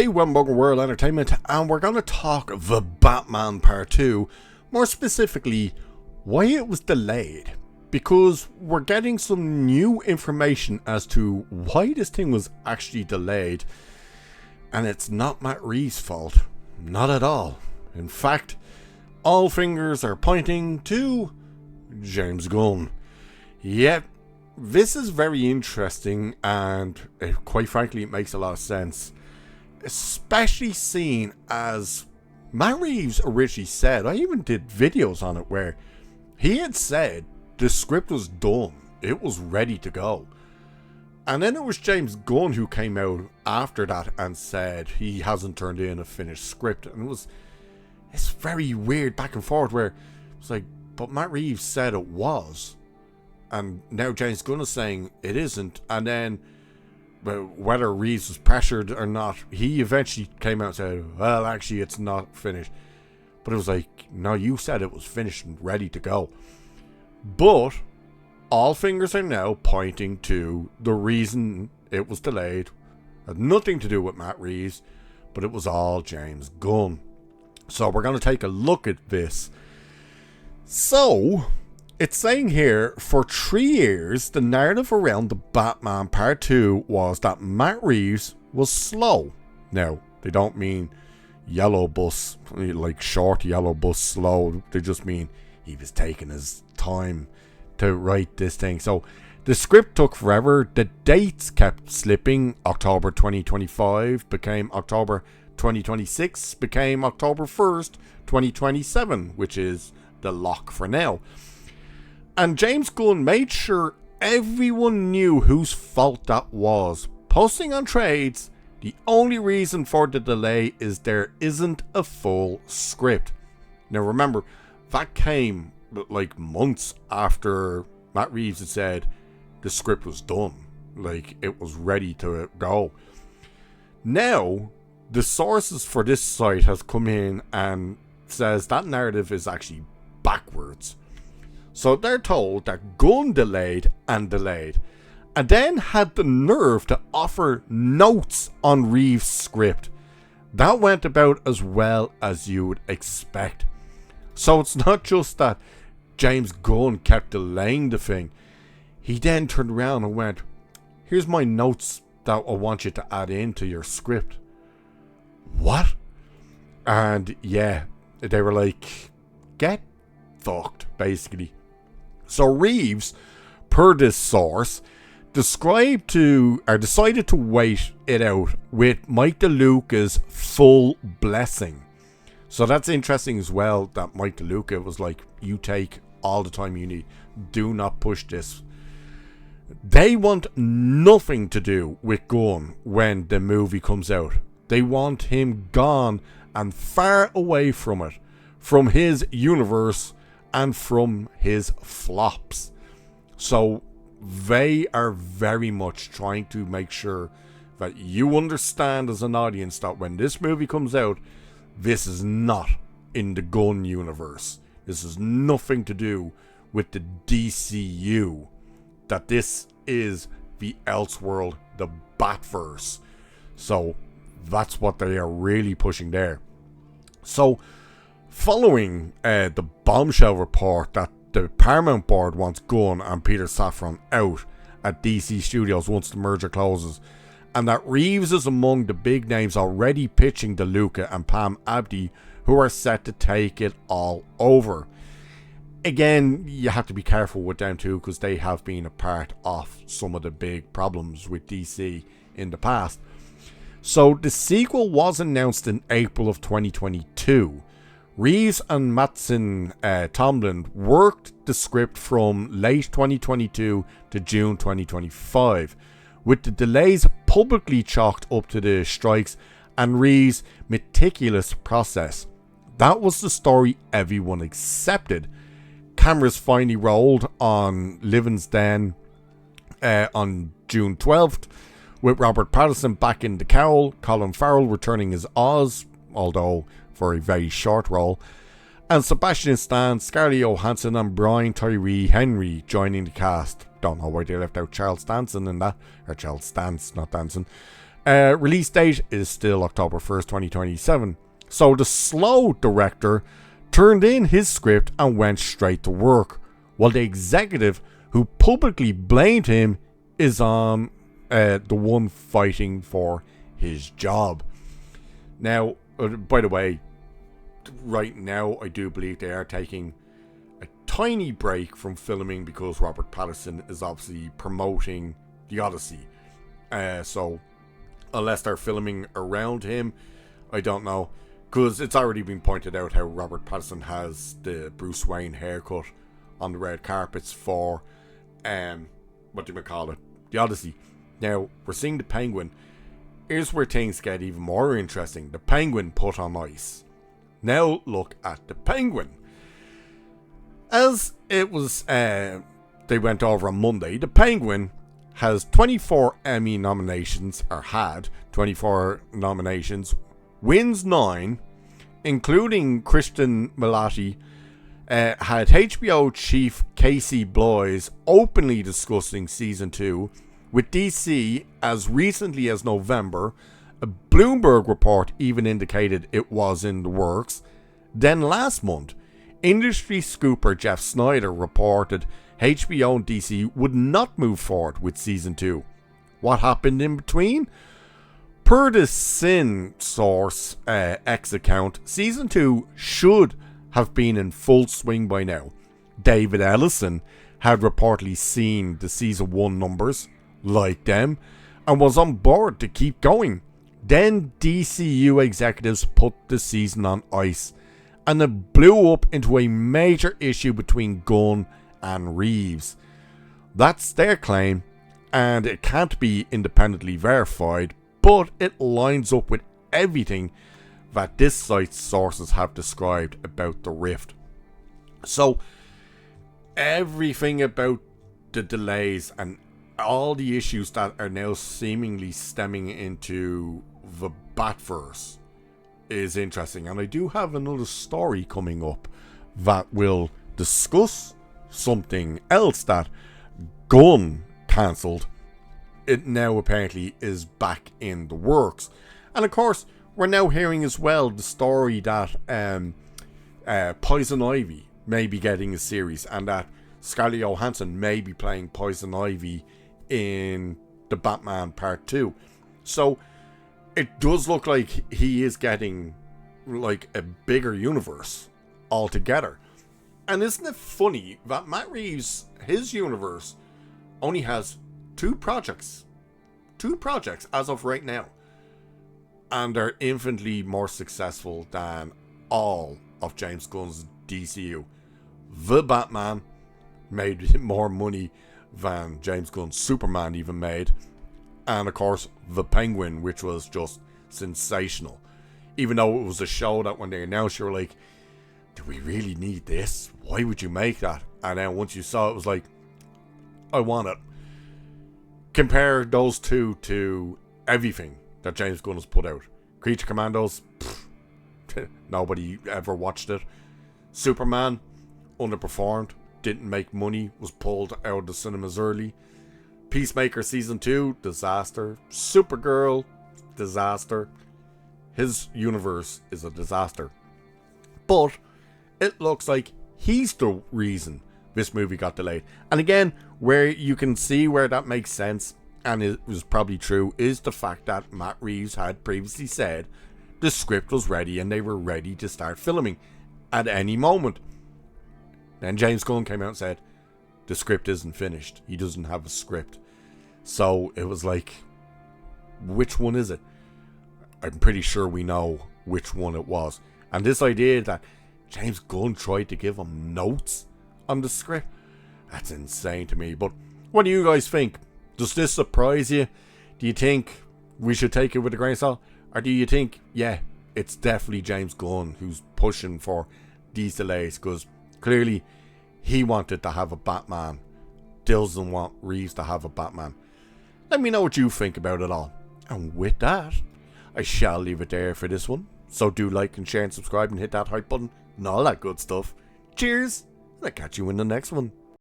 Hey, welcome World Entertainment, and we're going to talk The Batman Part 2, more specifically, why it was delayed. Because we're getting some new information as to why this thing was actually delayed, and it's not Matt Reeves' fault. Not at all. In fact, all fingers are pointing to James Gunn. Yep, this is very interesting, and quite frankly, it makes a lot of sense. Especially seeing as Matt Reeves originally said, I even did videos on it where he had said the script was done, it was ready to go. And then it was James Gunn who came out after that and said he hasn't turned in a finished script. And it's very weird back and forth where it's like, but Matt Reeves said it was. And now James Gunn is saying it isn't. And then whether Reeves was pressured or not, he eventually came out and said, well, actually, it's not finished. But it was like, no, you said it was finished and ready to go. But all fingers are now pointing to the reason it was delayed. It had nothing to do with Matt Reeves, but it was all James Gunn. So we're going to take a look at this. So it's saying here, for 3 years, the narrative around the Batman Part 2 was that Matt Reeves was slow. Now, they don't mean yellow bus, like short yellow bus slow. They just mean he was taking his time to write this thing. So, the script took forever. The dates kept slipping. October 2025 became October 2026, became October 1st, 2027, which is the lock for now. And James Gunn made sure everyone knew whose fault that was. Posting on trades, the only reason for the delay is there isn't a full script. Now remember, that came like months after Matt Reeves had said the script was done. Like, it was ready to go. Now, the sources for this site has come in and says that narrative is actually backwards. So they're told that Gunn delayed, and then had the nerve to offer notes on Reeves' script. That went about as well as you would expect. So it's not just that James Gunn kept delaying the thing. He then turned around and went, here's my notes that I want you to add into your script. What? And yeah, they were like, get fucked, basically. So Reeves, per this source, decided to wait it out with Mike DeLuca's full blessing. So that's interesting as well, that Mike DeLuca was like, you take all the time you need. Do not push this. They want nothing to do with Gunn when the movie comes out. They want him gone and far away from it, from his universe and from his flops. So they are very much trying to make sure that you understand as an audience that when this movie comes out, this is not in the Gunn universe. This has nothing to do with the DCU. That this is the Elseworld, the Batverse. So that's what they are really pushing there. So following the bombshell report that the Paramount board wants Gunn and Peter Safran out at DC Studios once the merger closes, and that Reeves is among the big names already pitching DeLuca and Pam Abdi, who are set to take it all over. Again, you have to be careful with them too, because they have been a part of some of the big problems with DC in the past. So the sequel was announced in April of 2022. Reeves and Mattson Tomlin worked the script from late 2022 to June 2025, with the delays publicly chalked up to the strikes and Reeves' meticulous process. That was the story everyone accepted. Cameras finally rolled on Living's Den on June 12th, with Robert Pattinson back in the cowl, Colin Farrell returning as Oz, although for a very short role, and Sebastian Stan, Scarlett Johansson and Brian Tyree Henry joining the cast. Don't know why they left out Charles Stanson in that, or Charles Stance, not Danson. Release date is still October 1st, 2027. So the slow director turned in his script and went straight to work, while the executive who publicly blamed him is on the one fighting for his job. Now, by the way, right now I do believe they are taking a tiny break from filming because Robert Pattinson is obviously promoting The Odyssey. So unless they're filming around him, I don't know. Because it's already been pointed out how Robert Pattinson has the Bruce Wayne haircut on the red carpets for, what do we call it? The Odyssey. Now, we're seeing the Penguin. Here's where things get even more interesting. The Penguin put on ice. Now look at the Penguin. As it was, they went over on Monday, the Penguin has 24 Emmy nominations, or had 24 nominations, wins 9, including Kristen Milotti, had HBO chief Casey Bloys openly discussing season 2, with DC as recently as November. A Bloomberg report even indicated it was in the works. Then last month, industry scooper Jeff Snyder reported HBO and DC would not move forward with season 2. What happened in between? Per the Sin Source X account, season 2 should have been in full swing by now. David Ellison had reportedly seen the season 1 numbers, liked them, and was on board to keep going. Then DCU executives put the season on ice, and it blew up into a major issue between Gunn and Reeves. That's their claim, and it can't be independently verified, but it lines up with everything that this site's sources have described about the rift. So, everything about the delays and all the issues that are now seemingly stemming into the Batverse is interesting, and I do have another story coming up that will discuss something else that Gunn cancelled. It now apparently is back in the works, and of course we're now hearing as well the story that Poison Ivy may be getting a series, and that Scarlett Johansson may be playing Poison Ivy in the Batman Part 2. So it does look like he is getting like a bigger universe altogether. And isn't it funny that Matt Reeves, his universe, only has two projects as of right now, and they're infinitely more successful than all of James Gunn's DCU. The Batman made more money than James Gunn's Superman even made, and of course the Penguin, which was just sensational. Even though it was a show that when they announced, you were like, do we really need this? Why would you make that? And then once you saw it, it was like, I want it. Compare those two to everything that James Gunn has put out. Creature Commandos, nobody ever watched it. Superman, underperformed, didn't make money, was pulled out of the cinemas early. Peacemaker Season 2, disaster. Supergirl, disaster. His universe is a disaster. But it looks like he's the reason this movie got delayed. And again, where you can see where that makes sense, and it was probably true, is the fact that Matt Reeves had previously said the script was ready and they were ready to start filming at any moment. Then James Gunn came out and said the script isn't finished. He doesn't have a script. So it was like, which one is it? I'm pretty sure we know which one it was. And this idea that James Gunn tried to give him notes on the script, that's insane to me. But what do you guys think? Does this surprise you? Do you think we should take it with a grain of salt? Or do you think, yeah, it's definitely James Gunn who's pushing for these delays? Because clearly he wanted to have a Batman. Doesn't want Reeves to have a Batman. Let me know what you think about it all. And with that, I shall leave it there for this one. So do like and share and subscribe and hit that hype button and all that good stuff. Cheers, and I'll catch you in the next one.